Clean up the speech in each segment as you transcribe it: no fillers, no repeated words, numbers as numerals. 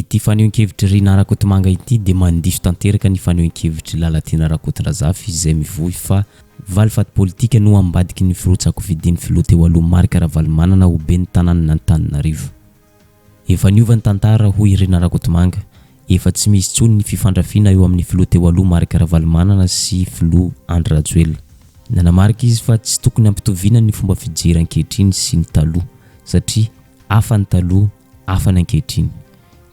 ity fanehoan-kevitry Rina Rakotomanga ity dia mandiso tanteraka ny fanehoan-kevitry Lalatina Rakotondrazafy izay mivohy fa vality politika no ambadiky ny firotsako-fidiny filoha teo aloha Marc Ravalomanana ho ben'ny tanàna Antananarivo. Efa niovany tantara hoy Rina Rakotomanga, efa tsy misy tsony ny fifandrafiana eo amin'ny filoha teo aloha Marc Ravalomanana sy filoha Andry Rajoelina. Nanamarika izy fa tsy tokony ampitoviana ny fomba fijery ankehitriny sy ny taloha satria hafa ny taloha, hafa ny ankehitriny.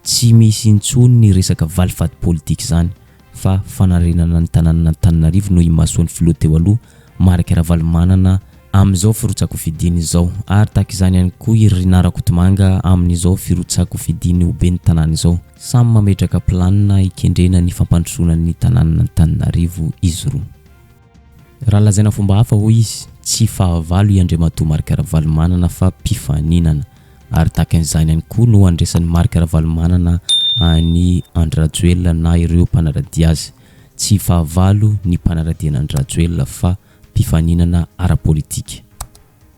Tsy misy intsony ny resaka vality politika zany fa fanarenana ny tanàna Antananarivo no imasoan'ny filoha teo aloha Marc Ravalomanana amin'izao firotsako-fidiny izao, ary tahaka izany ihany koa i Rina Rakotomanga amin'izao firotsako-fidiny ho ben'ny tanàna izao. Samy mametraka planina ikendrena ny fampandrosoana ny tanàna Antananarivo izy roa. Raha lazaina fomba hafa hoy izy, tsy fahavalo i Andriamatoa Marc Ravalomanana fa mpifaninana. Ary tahaka izany ihany koa no andresan'ny Marc Ravalomanana ny Andry Rajoelina na ireo mpanaradia azy. Tsy fahavalo ny mpanaradiana Andry Rajoelina fa mpifaninana ara-politika.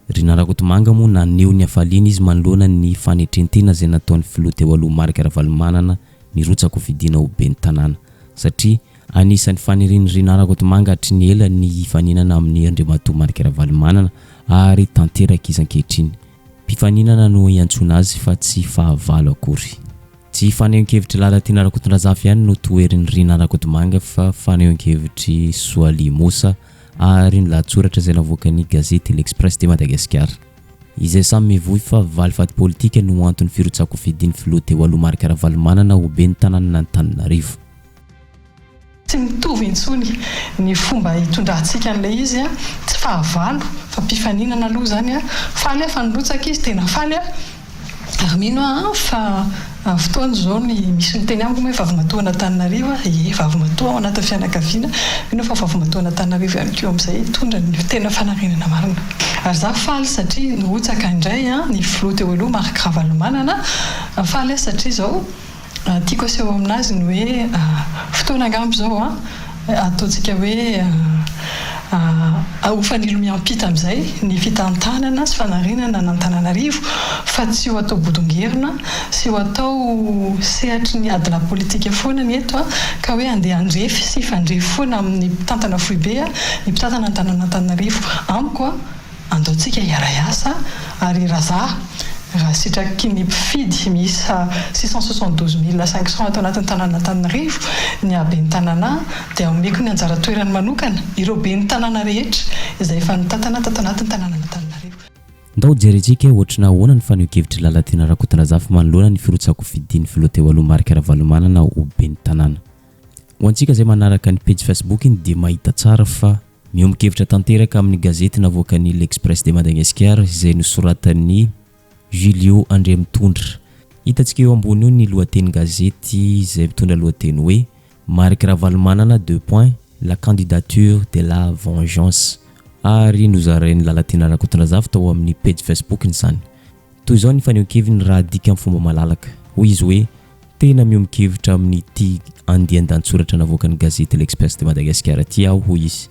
Rina Rakotomanga moa naneho ny hafaliana izy manoloana ny fanetrentena izay nataon'ny filoha teo aloha Marc Ravalomanana ny rotsako-fidiana ho ben'ny tanàna satria anisan'ny fanirian'ny Rina Rakotomanga hatry ela ny hifaninana amin'ny Andriamatoa Marc Ravalomanana ary tanteraka izy ankehitriny. Mpifaninana no iantsona azy fa tsy fahavalo akory. Tsy fanehoan-kevitry Lalatina Rakotondrazafy ihany no toerin'ny Rina Rakotomanga fa fanehoan-kevitry Soaly Mosa ary ny lahatsoratra izay navoakan'ny gazety L'Express de Madagascar. Izay samy mivohy fa vality politika no antony firotsako-fidiny filoha teo aloha Marc Ravalomanana ho ben'ny tanàna Antananarivo. Tsy mitovy intsony ny fomba hitondrantsika an'ilay izy tsy fahavalo fa mpifaninana aloha zany faly fa nirotsaka izy tena faly ary mino fa fotoana zao ny misy ny teny amiko hoe vavimatoa Antananarivo vavimatoa ao anaty fianakaviana mino fa vavimatoa Antananarivo ihany koa amin'izay tondra ny tena fanarenana marina. Ary za faly satria nirotsaka indray ny filoha teo aloha Marc Ravalomanana faly satria zao tiako aseho aminazy ny hoe fotoana angambo zao ataontsika hoe ahofan'ilo miampita amin'izay ny fitantanana sy fanarenana n'Antananarivo fa tsy ho atao bodongerina sy ho atao sehatry ny adila politika foana ny eto ka hoe andeha andrefy sy fandrefy foana amin'ny mpitantana foibe ny mpitantana Antananarivo amiko andaontsika iara-iasa ary raha sitraky ny mpifidy misy 672,500 atao anatin'ny tanàna Antananarivo ny aben'ny tanàna dia omeko ny anjara toerany manokana ireo ben'ny tanàna rehetra izay efa nitantana tato anatin'ny tanàna Antananarivo. Ndao jerentsika ohatrina ahoana ny fanehoan-kevitry Lalatina Rakotondrazafy manoloana ny firotsako-fidiny filoha teo aloha Marc Ravalomanana ho ben'ny tanàna. Ho antsika izay manaraka ny page Facebook dia mahita tsara fa miombo-kevitra tanteraka amin'ny gazety navoakan'ny L'Express de Madagascar izay nosoratan'ny Julio André Mitondra. Hitantsika eo ambony io ny lohateny gazety izay mitondra lohateny hoe Marc Ravalomanana : la candidature de la vengeance. Ary nozarain'ny Lalatina Rakotondrazafy tao amin'ny page Facebook izany. Toy izao ny fanehoan-keviny raha dika amin'ny fomba malalaka. Hoy izy hoe tena miombo-kevitra amin'ny ity andian-dahatsoratra navoakan'ny gazety L'Express de Madagascar ity aho hoy izy.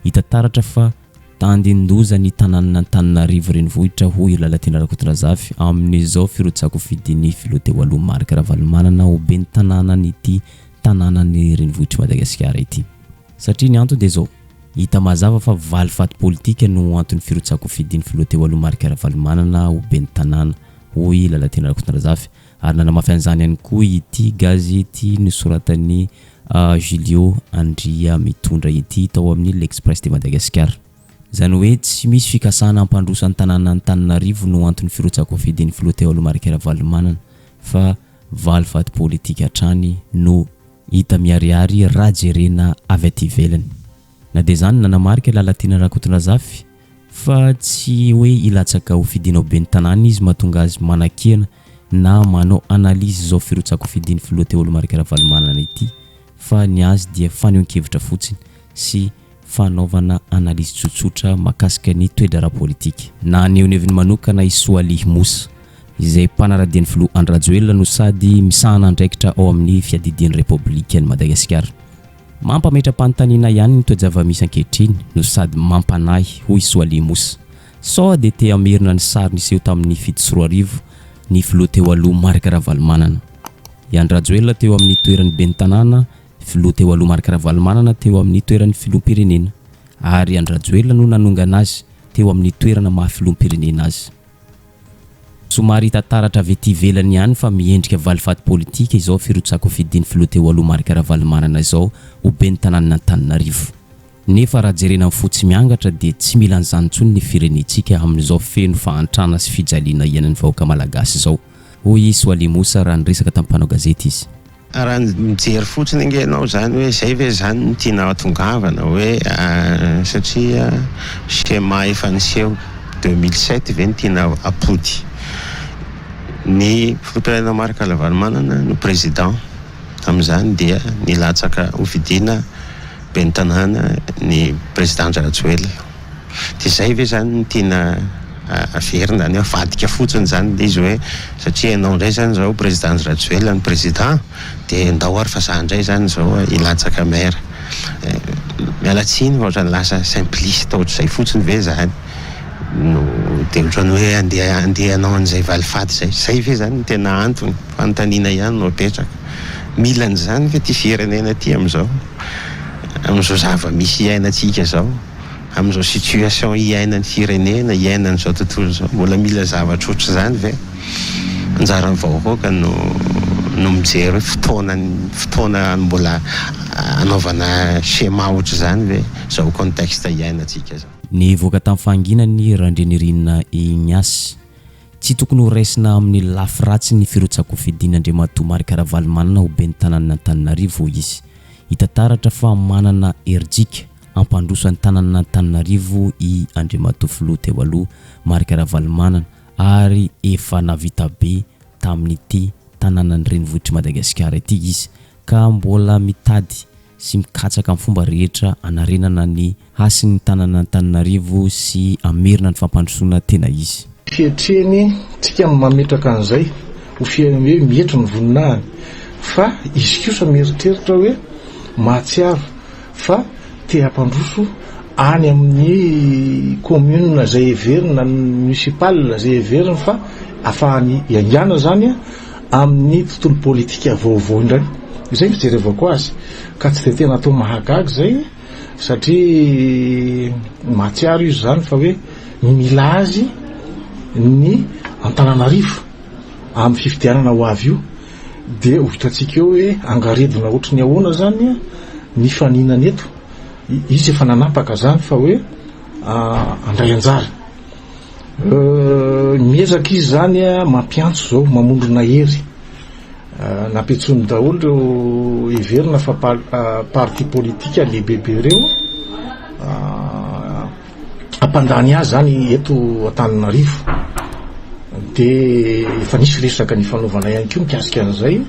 Hita taratra fa tandindoza ny tanàna Antananarivo renivohitra hoy Lalatina Rakotondrazafy amin'izao firotsako-fidiny filoha teo aloha Marc Ravalomanana ho ben'ny tanàna n'ity tanàna ny renivohitra Madagascar ity. Satria ny antony dia zao, hita mazava fa vality politika no antony firotsako-fidiny filoha teo aloha Marc Ravalomanana ho ben'ny tanàna hoy Lalatina Rakotondrazafy. Ary nanamafy an'izany ihany koa ity gazety nosoratan'ny Julio André Mitondra ity tao amin'ny L'Express de Madagascar. Zany hoe tsy misy fikasana ampandrosan'ny tanàna Antananarivo no antony firotsako-fidiny filoha teo aloha Marc Ravalomanana fa vality politika hatrany no hita miharihary raha jerena avy aty ivelany. Na dia zany nanamarika Lalatina Rakotondrazafy fa tsy hoe ilatsaka ho fidiana ho ben'ny tanàna izy mahatonga azy manakena na manao analyse zao firotsako-fidiny filoha teo aloha Marc Ravalomanana ity fa ny azy dia fanehoan-kevitra fotsiny sy fanaovana analyse tsotsotra makasika ny toedra ara-politika. Na nehoneviny manokana i Soaly Mosa izay mpanaradian'ny filoha Andry Rajoelina no sady misahana andraikitra ao amin'ny fiadidian'ny Repoblika Madagasikara. Mampametra-panontaniana ihany ny toe-java-misy ankehitriny no sady mampanahy hoy Soaly Mosa. Sao dia te hamerina ny sary niseho tamin'ny fito sy roa arivo ny filoha teo aloha Marc Ravalomanana. Iandrajoelona teo amin'ny toeran'ny Bentanana, filoha teo aloha Marc Ravalomanana teo amin'ny toeran'ny filoham-pirenena, ary Andrajoelona no nanongana azy teo amin'ny toerana mahafiloham-pirenena azy. Somary tantaratra avy ety ivelany ihany fa miendrika valifaty politika izao firotsako fidiny filoha teo aloha Marc Ravalomanana izao ho Bentanan'Antananarivo. Nefa raha jerena fotsy miangatra dia tsy mila an'izany intsony ny firenentsika amin'izao feno fahantrana sy fijaliana iainan'ny vahoaka malagasy izao. Hoy Soaly Mosa raha niresaka tamin'ny mpanao gazety izy. Raha mijery fotsiny ange ianao zany hoe zay ve zany no tiana hatongavana hoe satria schéma efa niseho 2007 ve no tiana apody. Ny filoham-pirenena Marc Ravalomanana no président amin'izany dia nilatsaka ho fidiana Bentanana ny président Rajoelina. Dia zay ve zany no tiana averina ny avadika fotsiny zany izy hoe satria ianao indray zany zao président Rajoelina ny président dia ndao ary fa za indray zany zao ilatsaka maire. Mialatsiny fa ohatrany lasa simpliste ohatr'izay fotsiny ve zany no dia ohatrany hoe andehanao an'izay valifaty zay ve zany tena antony fanontaniana ihany no apetraka. Mila an'izany ve ty firenena ty amin'izao zava-misy iainantsika zao, amin'izao situation iainan'ny firenena, iainan'izao tontolo zao, mbola mila zavatra ohatr' zany ve? Anjaran'ny vahoaka no mijery fotoana mbola anaovana schéma ohatr' zany ve zao contexte iainantsika zao. Ny voaka tamin'ny fahanginany Randrenirinina Ignace tsy tokony ho raisina amin'ny lafy ratsy ny firotsako fidin'Andriamatoa Marc Ravalomanana ho Bentanan'Antananarivo izy. Hita taratra fa manana erdika ampandroso Antanan'Antananarivo i Andriamatoa filoha teo aloha Marc Ravalomanana ary efa navita be tamin'ity tanànan'ny renivohitry Madagasikara ity izy ka mbola mitady sy mikatsaka amin'ny fomba rehetra anarenana ny hasin'ny tanàn'Antananarivo sy amerina ny fampandrosoana tena izy. Fietreny tsika mametraka an'izay ho fiaina hoe mihetra ny voninahiny fa izy kosa mieritreritra hoe mahatsiaro fa te hampandroso any amin'ny commune zay heverina municipal zay heverina fa afahany iangana zany amin'ny tontolo politika vaovao indray. Izay fijerevako azy ka tsy de tena atao mahagaga zay satria mahatsiaro izy zany fa hoe mila azy ny Antananarivo amin'ny fifidianana ho avy io dia ohitatsika eo hoe angaredona ohatry ny ahoana zany ny faninany eto izy efa nanapaka zany fa hoe andray anjara miezaka izy zany mampiantso zao mamondrona hery napetsony daholo reo heverina fa parti politika lehibehibe reo ampandany azy zany eto Antananarivo dia efa nisy resaka ny fanaovana ihany koa mikasika an'izay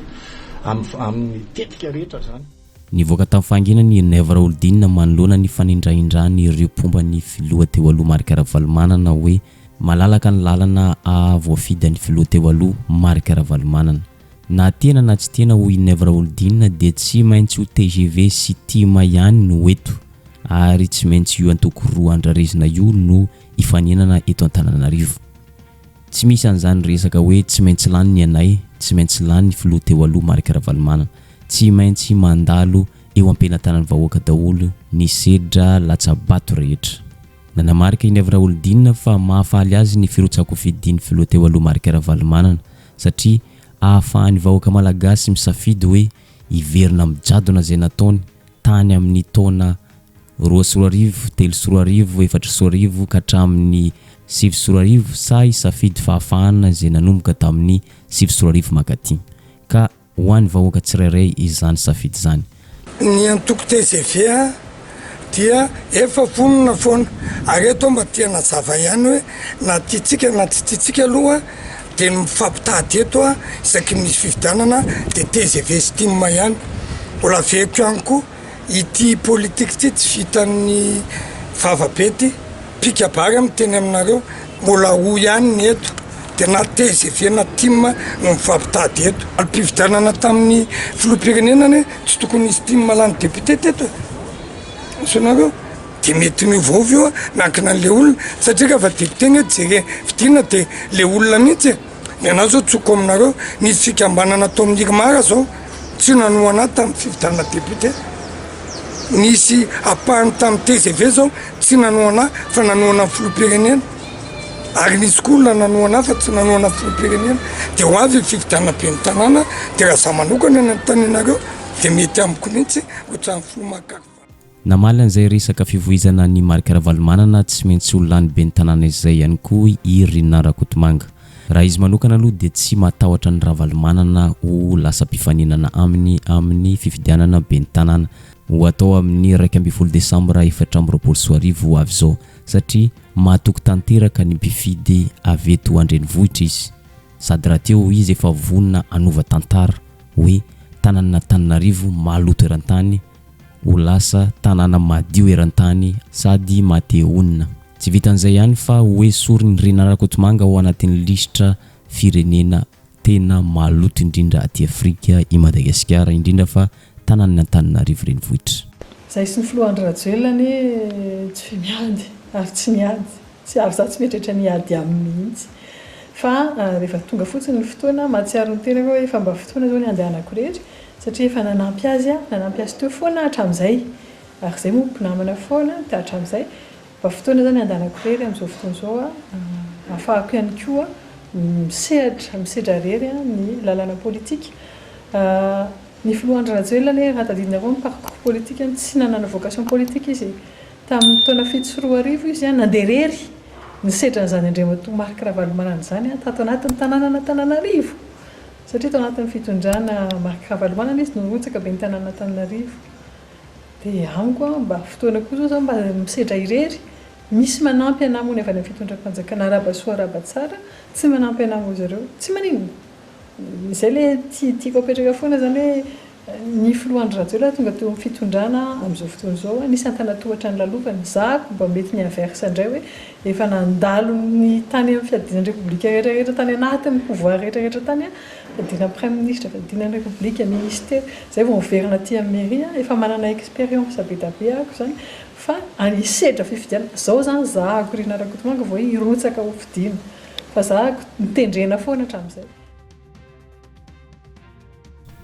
amin'ny tetika rehetra zany. Ny voaka tamin'ny fahanginany Neva Oldin manoloana ny fanindraindrany ireo pomba ny filoha teo aloha Marc Ravalomanana hoe malalaka ny lalana voafidy ny filoha teo aloha Marc Ravalomanana. Na tena na tsy tena hoy Neva Oldin dia tsy maintsy ho TGV sy tima ihany no eto ary tsy maintsy io antoko roa andrarezina io no ifanenana eto Antananarivo. Tsy misy an'izany resaka hoe tsy maintsy lany ny anay, tsy maintsy lany ny filoha teo aloha Marc Ravalomanana, tsy maintsy mandalo eo ampelantanan'ny vahoaka daholo ny sedra latsabato rehetra. Nanamarika i Neva Oldin fa mahafaly azy ny firotsako fidiny filoha teo aloha Marc Ravalomanana satria ahafahan'ny vahoaka malagasy misafidy hoe iverina mijadona zay nataony tany amin'ny taona 2 3 4 ka hatramin'ny 7 sa isafidy fahafahana zay nanomboka tamin'ny 7 makaty ka ho an'ny vahoaka tsirairay izany safidy zany. Ny antoko TGV dia efa vonona foana ary eto mba tiana zava ihany hoe na tiatsika na tsy tiatsika aloha dia mifampitady eto isaky misy fividianana dia TGV sy tima ihany. Mbola veko ihany koa ity politika ity tsy vitan'ny vavabety pikabary amin'ny teny aminareo mbola ho ihany ny eto dia na TGV na tima no mifampitady eto. Mpividianana tamin'ny filoham-pirenenany tsy tokony isy tima lany député teto sonareo dia mety mivaovy io miankina an'le olona satria ka fa député ny jere fidina dia le olona mihitsy ny anao zao tsoko aminareo nisy fikambanana tao amin'ika mara zao tsy nanoana tamin'ny fividianana député nisy apahany tamin'ny TGV zao tsy nanoana fa nanoana filoham-pirenena ary nisy koa nanoana fa tsy nanoana filoham-pirenena de ho avy fividianana be ny tanàna de raha za manokana ny tanenareo de mety amiko mihitsy ohatrany filomakako. Namalana izay resaka fivoizana ny Marc Ravalomanana tsy maintsy olany be ny tanàna izay ihany koa i Rina Rakotomanga. Raha izy manokana aloha dia tsy matahotra ny Ravalomanana ho lasa mpifaninana amin'ny fifidianana be ny tanàna ho atao amin'ny 12 Desambra 2024 avy izao satria mahatoky tanteraka ny mpifidy avy eto Andrenivohitra izy sady raha teo izy efa vonona anova tantara hoe tanàn'Antananarivo maloto eran-tany ho lasa tanàna madio eran-tany sady mateonina. Tsy vitan'izay ihany fa hoe soriny Rina Rakotomanga ao anatin'ny listra firenena tena maloto indrindra aty Afrika i Madagasikara indrindra fa tanàn'Antananarivo renivohitra. Zay sy ny filohandry rajoelany tsy miady ary tsy niady tsy ary za tsy mieritreritra niady amin'ny mihitsy fa rehefa tonga fotsiny ny fotoana mahatsiaro ny tena hoe efa mba fotoana zao ny andehanako rehetra satria efa nanampy azy teo foana hatramin'izay ary zay moa mpinamana foana dia hatramin'izay mba fotoana zao ny andehanako rehetra amin'izao fotoana zao ahafahako ihany koa misedra rery ny lalàna politika. Ny filohandry rajoelany raha tadidina avao ny parcours politique tsy nanana vocation politique izy tamin'ny taona 7 izy nandeha rery nisedra n'izany Andriamatoa Marc Ravalomanana zany tato anatin'ny tanàn'Antananarivo satria tao anatin'ny fitondrana Marc Ravalomanana izy norotsaka be ny tanàn'Antananarivo dia amiko mba fotoana koa zao mba misedra irery misy manampy anahy moa nefa ny fitondram-panjakana Rabasoa Rabatsara tsy manampy anahy moa zareo tsy maninona izay le tiako apetraka foana zany hoe ny filohandry rajoelany tonga teo amin'ny fitondrana amin'izao fotoana izao nisy antanatohatra ny lalovany zako mba mety niaversa indray hoe efa nandalo ny tany amin'ny fiadian'ny repoblika rehetrarehetra tany anatin'ny pouvoir rehetrarehetra tany fadiana premier ministre fadiana repoblika ministère zay vao miverina aty amin'ny mairie efa manana expérience be ako zany fa anisedra fifidiana zao zany zahako Rina Rakotomanga vao irotsaka ho fidiana fa zahako nitendrena foana hatramin'izay.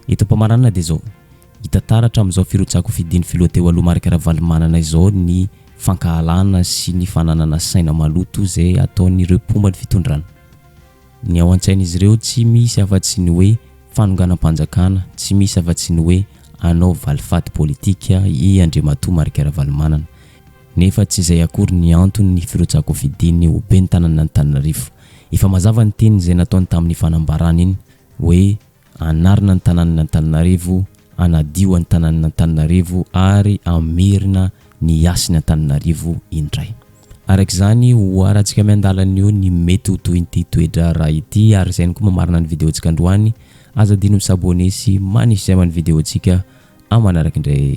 Ito pamarana dia zao hita taratra amin'izao firotsako fidiny filoha teo aloha Marc Ravalomanana izao ny fankahalana sy ny fananana saina maloto zay ataon'ireo mpomban'ny fitondrana. Ny ao an-tsain'izy ireo tsy misy afa-tsy ny hoe fanonganam-panjakana, tsy misy afa-tsy ny hoe anao valifaty politika i Andriamatoa Marc Ravalomanana. Nefa tsy izay akory ny antony ny firotsako fidiny ho be ny tanàn'Antananarivo. Efa mazava ny teny izay nataony tamin'ny fanambarana iny hoe anarina ny tanàn'Antananarivo, anadio ny tanàn'Antananarivo ary amerina ny asin'ny Antananarivo indray. Arak'izany ho arantsika miandalana io ny mety ho toy ity toetra raha ity ary izay koa mamarina ny videontsika androany aza dino misabone sy manisy izay amin'ny videontsika amanaraka indray.